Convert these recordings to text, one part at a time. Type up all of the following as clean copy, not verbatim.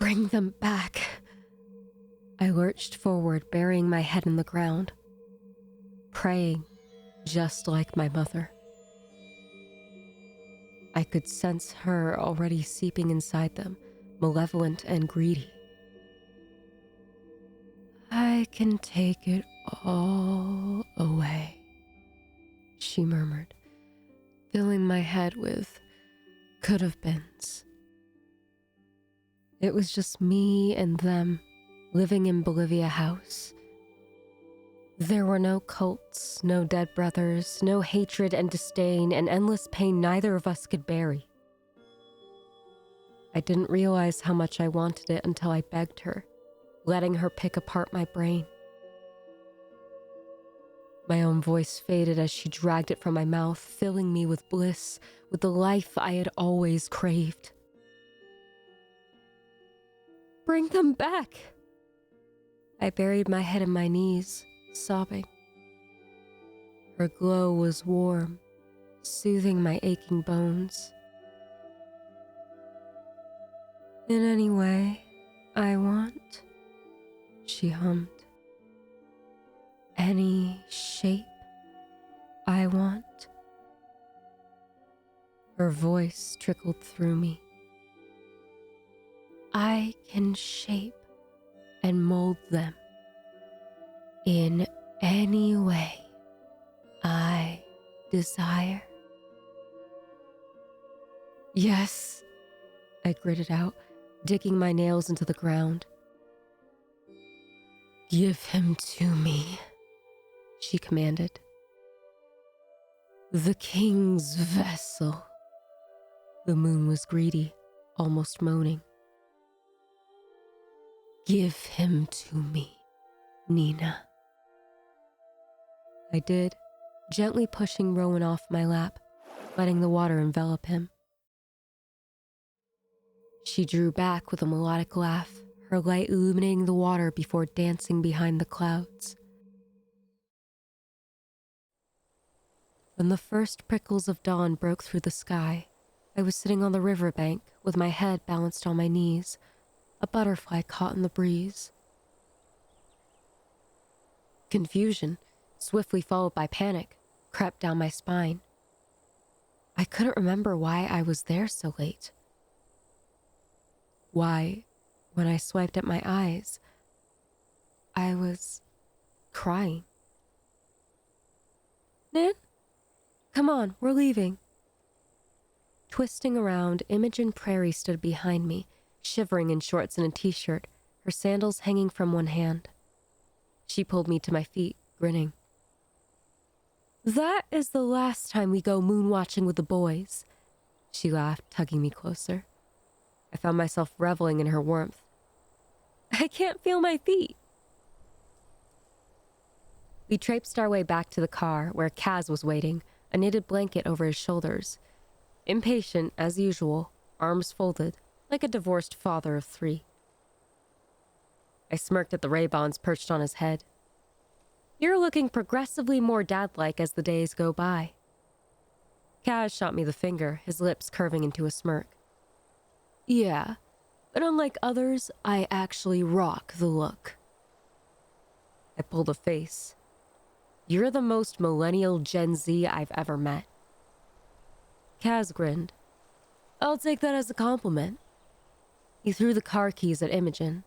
Bring them back. I lurched forward, burying my head in the ground, praying just like my mother. I could sense her already seeping inside them, malevolent and greedy. I can take it all away, she murmured, filling my head with could-have-beens. It was just me and them, living in Bolivia House. There were no cults, no dead brothers, no hatred and disdain, and endless pain neither of us could bury. I didn't realize how much I wanted it until I begged her, letting her pick apart my brain. My own voice faded as she dragged it from my mouth, filling me with bliss, with the life I had always craved. Bring them back! I buried my head in my knees, sobbing. Her glow was warm, soothing my aching bones. In any way I want, she hummed. Any shape I want. Her voice trickled through me. I can shape and mold them in any way I desire. Yes, I gritted out, digging my nails into the ground. Give him to me, she commanded. The king's vessel. The moon was greedy, almost moaning. Give him to me, Nina. I did, gently pushing Rowan off my lap, letting the water envelop him. She drew back with a melodic laugh, her light illuminating the water before dancing behind the clouds. When the first prickles of dawn broke through the sky, I was sitting on the riverbank with my head balanced on my knees, a butterfly caught in the breeze. Confusion, swiftly followed by panic, crept down my spine. I couldn't remember why I was there so late. Why, when I swiped at my eyes, I was crying. Nan? Come on, we're leaving. Twisting around, Imogen Prairie stood behind me, shivering in shorts and a t-shirt, her sandals hanging from one hand. She pulled me to my feet, grinning. That is the last time we go moon-watching with the boys, she laughed, tugging me closer. I found myself reveling in her warmth. I can't feel my feet. We traipsed our way back to the car, where Kaz was waiting, a knitted blanket over his shoulders. Impatient, as usual, arms folded, like a divorced father of 3. I smirked at the Ray-Bans perched on his head. You're looking progressively more dad-like as the days go by. Kaz shot me the finger, his lips curving into a smirk. Yeah, but unlike others, I actually rock the look. I pulled a face. You're the most millennial Gen Z I've ever met. Kaz grinned. I'll take that as a compliment. He threw the car keys at Imogen.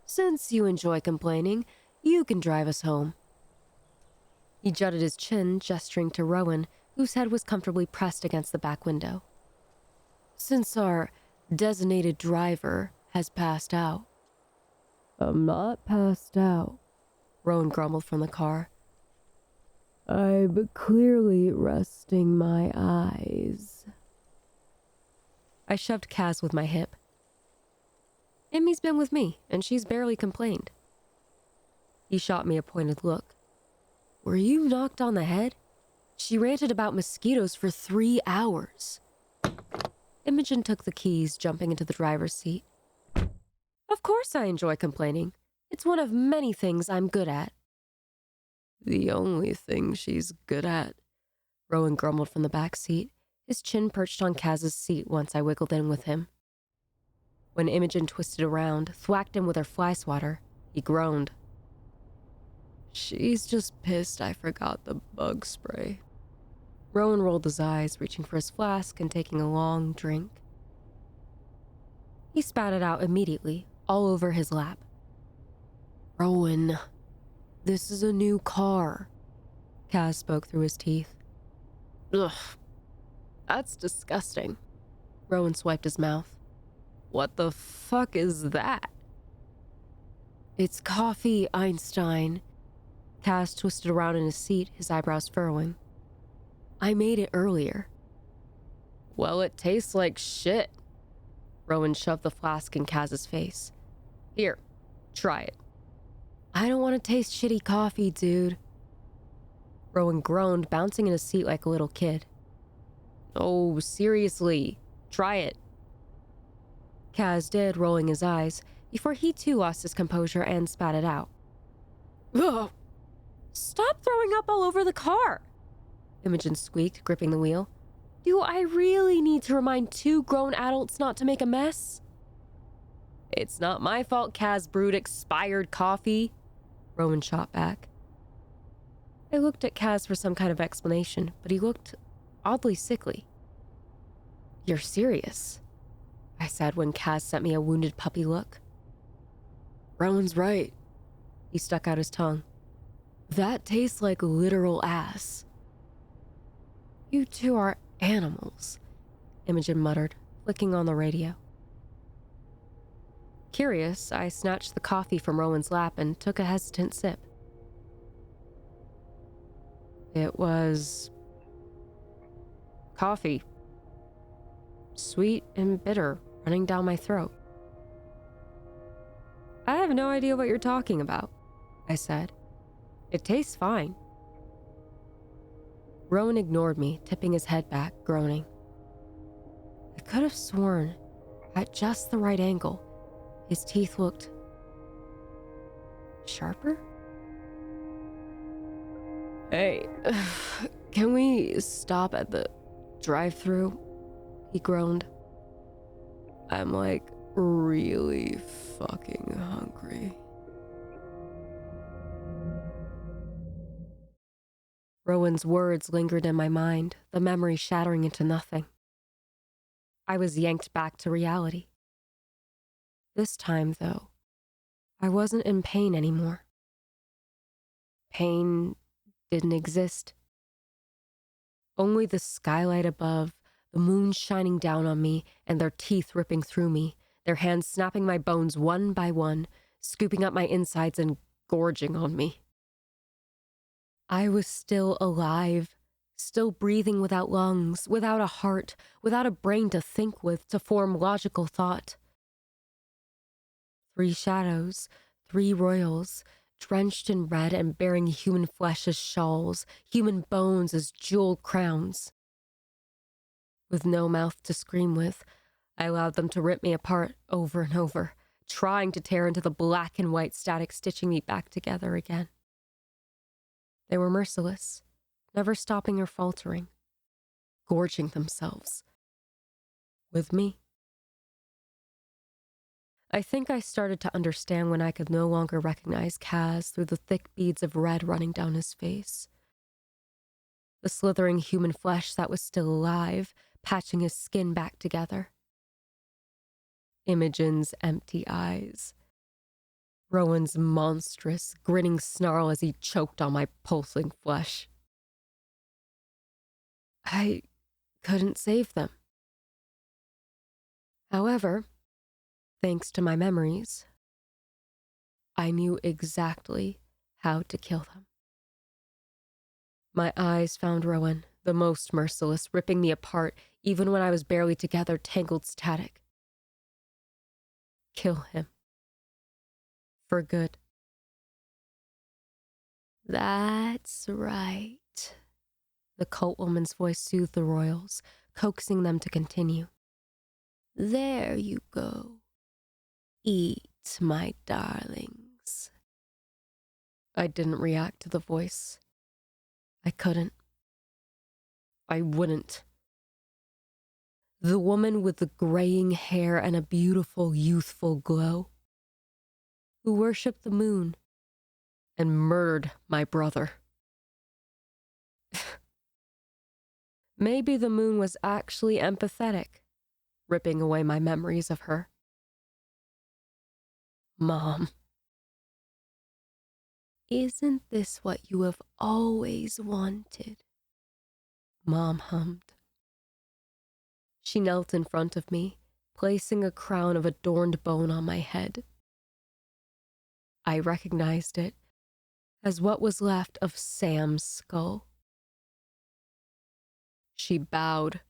Since you enjoy complaining, you can drive us home. He jutted his chin, gesturing to Rowan, whose head was comfortably pressed against the back window. Since our designated driver has passed out. I'm not passed out, Rowan grumbled from the car. I'm clearly resting my eyes. I shoved Kaz with my hip. Emmy's been with me, and she's barely complained. He shot me a pointed look. Were you knocked on the head? She ranted about mosquitoes for 3 hours. Imogen took the keys, jumping into the driver's seat. Of course I enjoy complaining. It's one of many things I'm good at. The only thing she's good at, Rowan grumbled from the back seat, his chin perched on Kaz's seat once I wiggled in with him. When Imogen twisted around, thwacked him with her fly swatter, he groaned. She's just pissed I forgot the bug spray. Rowan rolled his eyes, reaching for his flask and taking a long drink. He spat it out immediately, all over his lap. Rowan, this is a new car, Kaz spoke through his teeth. Ugh, that's disgusting. Rowan swiped his mouth. What the fuck is that? It's coffee, Einstein. Kaz twisted around in his seat, his eyebrows furrowing. I made it earlier. Well, it tastes like shit. Rowan shoved the flask in Kaz's face. Here, try it. I don't want to taste shitty coffee, dude. Rowan groaned, bouncing in his seat like a little kid. Oh, seriously, try it. Kaz did, rolling his eyes, before he too lost his composure and spat it out. Ugh! Stop throwing up all over the car! Imogen squeaked, gripping the wheel. Do I really need to remind two grown adults not to make a mess? It's not my fault Kaz brewed expired coffee, Rowan shot back. I looked at Kaz for some kind of explanation, but he looked oddly sickly. You're serious? I said when Kaz sent me a wounded puppy look. Rowan's right. He stuck out his tongue. That tastes like literal ass. You two are animals, Imogen muttered, flicking on the radio. Curious, I snatched the coffee from Rowan's lap and took a hesitant sip. It was coffee. Sweet and bitter, running down my throat. I have no idea what you're talking about, I said. It tastes fine. Rowan ignored me, tipping his head back, groaning. I could have sworn, at just the right angle, his teeth looked sharper? Hey, can we stop at the drive-thru? He groaned. I'm like really fucking hungry. Rowan's words lingered in my mind, the memory shattering into nothing. I was yanked back to reality. This time, though, I wasn't in pain anymore. Pain didn't exist. Only the skylight above, the moon shining down on me, and their teeth ripping through me, their hands snapping my bones one by one, scooping up my insides and gorging on me. I was still alive, still breathing without lungs, without a heart, without a brain to think with, to form logical thought. 3 shadows, 3 royals, drenched in red and bearing human flesh as shawls, human bones as jeweled crowns. With no mouth to scream with, I allowed them to rip me apart over and over, trying to tear into the black and white static stitching me back together again. They were merciless, never stopping or faltering, gorging themselves. With me. I think I started to understand when I could no longer recognize Kaz through the thick beads of red running down his face. The slithering human flesh that was still alive, patching his skin back together. Imogen's empty eyes. Rowan's monstrous, grinning snarl as he choked on my pulsing flesh. I couldn't save them. However, thanks to my memories, I knew exactly how to kill them. My eyes found Rowan, the most merciless, ripping me apart even when I was barely together, tangled static. Kill him. For good. That's right. The cult woman's voice soothed the royals, coaxing them to continue. There you go. Eat, my darlings. I didn't react to the voice. I couldn't. I wouldn't. The woman with the graying hair and a beautiful, youthful glow, who worshipped the moon and murdered my brother. Maybe the moon was actually empathetic, ripping away my memories of her. Mom. Isn't this what you have always wanted? Mom hummed. She knelt in front of me, placing a crown of adorned bone on my head. I recognized it as what was left of Sam's skull. She bowed,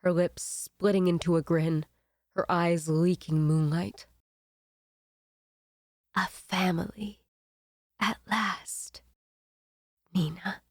her lips splitting into a grin, her eyes leaking moonlight. A family, at last, Nina.